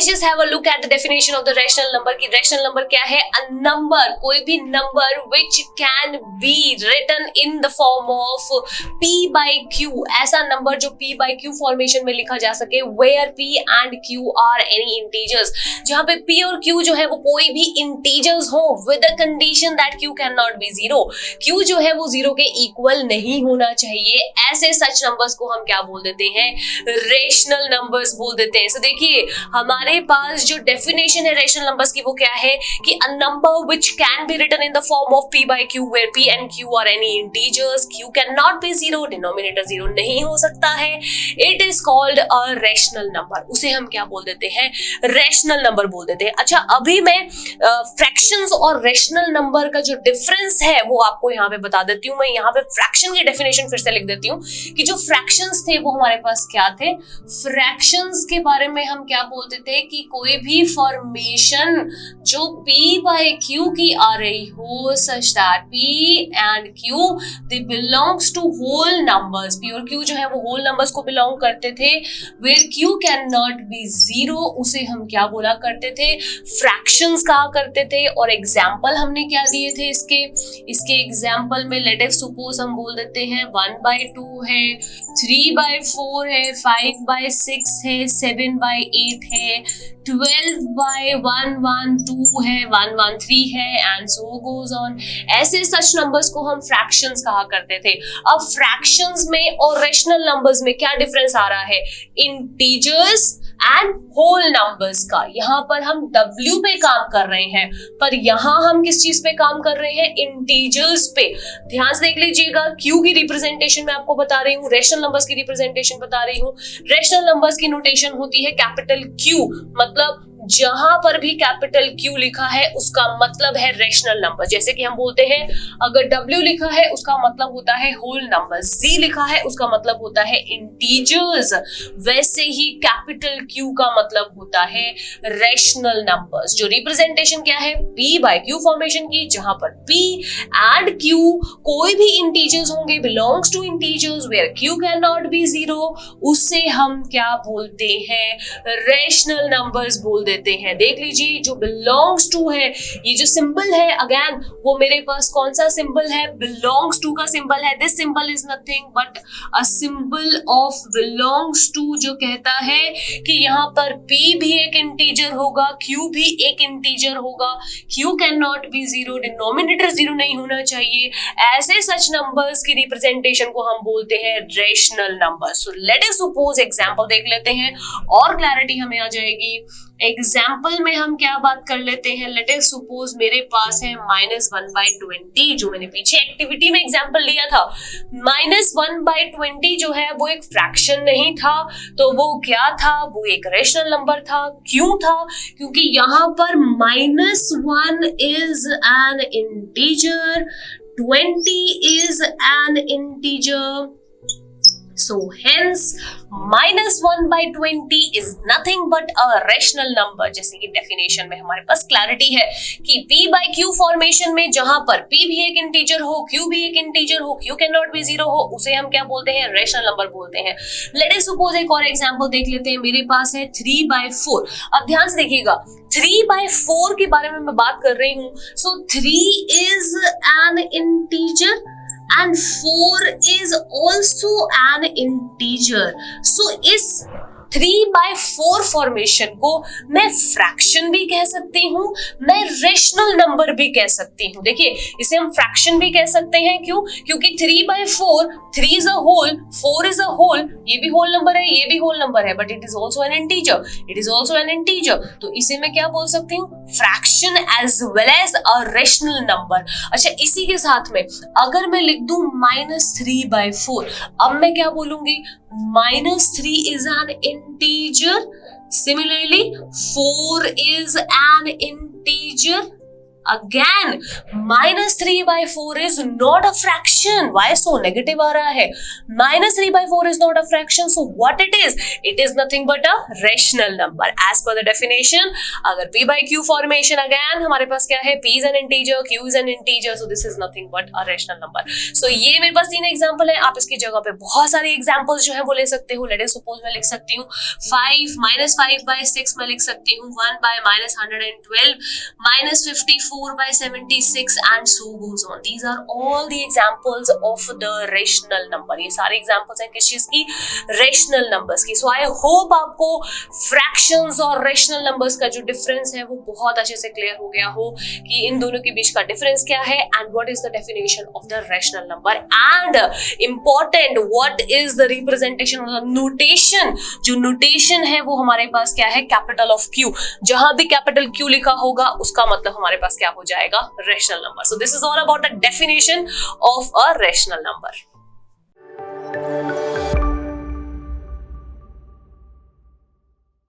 just have a look at the definition of the rational number कि rational number क्या है? A number, कोई भी number which can be written in the form of p by q, ऐसा number जो p by q formation में लिखा जा सके, where p and q are any integers, जहाँ पे p और q जो है वो कोई भी integers हो with the condition that q cannot be zero, q जो है वो जीरो के इक्वल नहीं होना चाहिए, ऐसे सच नंबर्स को हम क्या बोल देते हैं? रेशनल नंबर्स बोल देते हैं। सो देखिए हमारे पास जो डेफिनेशन है रेशनल नंबर्स की वो क्या है कि a number which can be written in the form of p by q where p and q are any integers, q cannot be zero, denominator zero नहीं हो सकता है, it is called a rational number, उसे हम क्या बोल देते हैं? रेशनल नंबर बोल देते हैं। अच्छा अभी मैं फ्रैक्शंस और रेशनल नंबर का जो डिफरेंस है वो आपको यहाँ पे बता देती हूँ। मैं यहाँ पे फ्रैक्शन की डेफिनेशन फिर से लिख देती हूँ कि जो फ्रैक्शंस थे वो हमारे पास क्या थे। फ्रैक्शंस के बारे में हम क्या बोलते थे कि कोई भी फॉर्मेशन जो p by q की आ रही हो such that p and q they belongs to whole numbers, p और q जो है वो whole numbers को belong करते थे, where q cannot be zero, उसे हम क्या बोला करते थे? फ्रैक्शंस कहा करते थे। और एग्जाम्पल हमने क्या दिए थे इसके एग्जाम्पल में लेट अस सपोज हम बोल देते हैं 1/2 है, 3/4 है, 5/6 है, 7/8 है, 12/112 है, 113 है एंड सो गोज ऑन। ऐसे सच नंबर्स को हम फ्रैक्शंस कहा करते थे। अब फ्रैक्शंस में और रेशनल नंबर्स में क्या डिफरेंस आ रहा है? इंटीजर्स एंड होल नंबर्स का। यहाँ पर हम W पे काम कर रहे हैं, पर यहाँ हम किस चीज पे काम कर रहे हैं? इंटीजर्स पे। ध्यान से देख लीजिएगा, Q की रिप्रेजेंटेशन मैं आपको बता रही हूँ, रेशनल नंबर्स की रिप्रेजेंटेशन बता रही हूँ। रेशनल नंबर्स की नोटेशन होती है कैपिटल Q, मतलब जहां पर भी कैपिटल Q लिखा है उसका मतलब है रेशनल नंबर। जैसे कि हम बोलते हैं अगर W लिखा है उसका मतलब होता है होल नंबर, Z लिखा है उसका मतलब होता है इंटीजर्स, वैसे ही कैपिटल Q का मतलब होता है रेशनल नंबर्स। जो रिप्रेजेंटेशन क्या है? P by Q फॉर्मेशन की, जहां पर P and Q कोई भी इंटीजर्स होंगे, belongs to integers where Q can not be zero, उससे हम क्या बोलते हैं? रेशनल नंबर्स बोल देते हैं। देख लीजिए जो बिलोंग्स टू है, ये जो सिंबल है अगेन वो मेरे पास कौन सा सिंबल है? बिलोंग्स टू का सिंबल है। This symbol is nothing but a symbol of belongs to, जो कहता है कि यहाँ पर p भी एक इंटीजर होगा, q भी एक इंटीजर होगा, q can not be zero, denominator zero नहीं होना चाहिए। ऐसे सच नंबर्स की रिप्रेजेंटेशन को हम बोलते हैं rational number. So let us suppose example देख लेते हैं और क्लैरिटी हमें आ जाएगी। एग्जाम्पल में हम क्या बात कर लेते हैं? लेट अस सपोज मेरे पास है -1/20, जो मैंने पीछे एक्टिविटी में एग्जाम्पल लिया था। -1/20 जो है वो एक फ्रैक्शन नहीं था, तो वो क्या था? वो एक रेशनल नंबर था। क्यों था? क्योंकि यहाँ पर -1 is an integer, 20 is an integer, so hence -1/20 is nothing but a rational number। जैसे कि डेफिनेशन में हमारे पास क्लैरिटी है कि p by q फॉर्मेशन में जहां पर p भी एक इंटीजर हो, q भी एक इंटीजर हो, q can not be zero हो, उसे हम क्या बोलते हैं? रेशनल नंबर बोलते हैं। लेट अस सपोज एक और एग्जांपल देख लेते हैं। मेरे पास है 3/4। अब ध्यान से देखिएगा, 3/4 के बारे में मैं बात कर रही हूं। सो 3 is an integer and 4 is also an integer. So इस 3/4 फॉर्मेशन को मैं फ्रैक्शन भी कह सकती हूँ, मैं रेशनल नंबर भी कह सकती हूँ। देखिए इसे हम फ्रैक्शन भी कह सकते हैं। क्यों? क्योंकि 3/4, 3 is a whole, 4 is a whole, ये भी होल नंबर है, ये भी होल नंबर है, but it is also an integer, it is also an integer. तो इसे मैं क्या बोल सकती हूँ? Fraction as well as a rational number. अच्छा इसी के साथ में अगर मैं लिख दूं -3/4, अब मैं क्या बोलूंगी? -3 is an integer, similarly 4 is an integer, again -3/4 is not a fraction. Why so negative आ रहा है? -3/4 is not a fraction. So what it is nothing but a rational number as per the definition. अगर p by q formation, again हमारे पास क्या है? p is an integer, q is an integer, so this is nothing but a rational number. So ये मेरे पास 3 example है. आप इसकी जगह पे बहुत सारे एग्जांपल्स जो है वो ले सकते हो. लेट अस सपोज मैं लिख सकती हूँ 5/6 मैं लिख सकती हूँ 1/-112 -54/76 and so goes on. These are all the examples of the rational number. ये सारे एग्जांपल्स हैं किस चीज की? रेशनल नंबर्स की. सो आई होप आपको फ्रैक्शंस और रेशनल नंबर्स का जो डिफरेंस है वो बहुत अच्छे से क्लियर हो गया हो कि इन दोनों के बीच का डिफरेंस क्या है and what is the definition of the rational number and important what is the representation of the notation. जो नोटेशन है वो हमारे पास क्या है? Capital of Q. जहां भी कैपिटल क्यू लिखा होगा उसका मतलब हमारे पास क्या हो जाएगा? Rational number. So this is all about the definition of a rational number.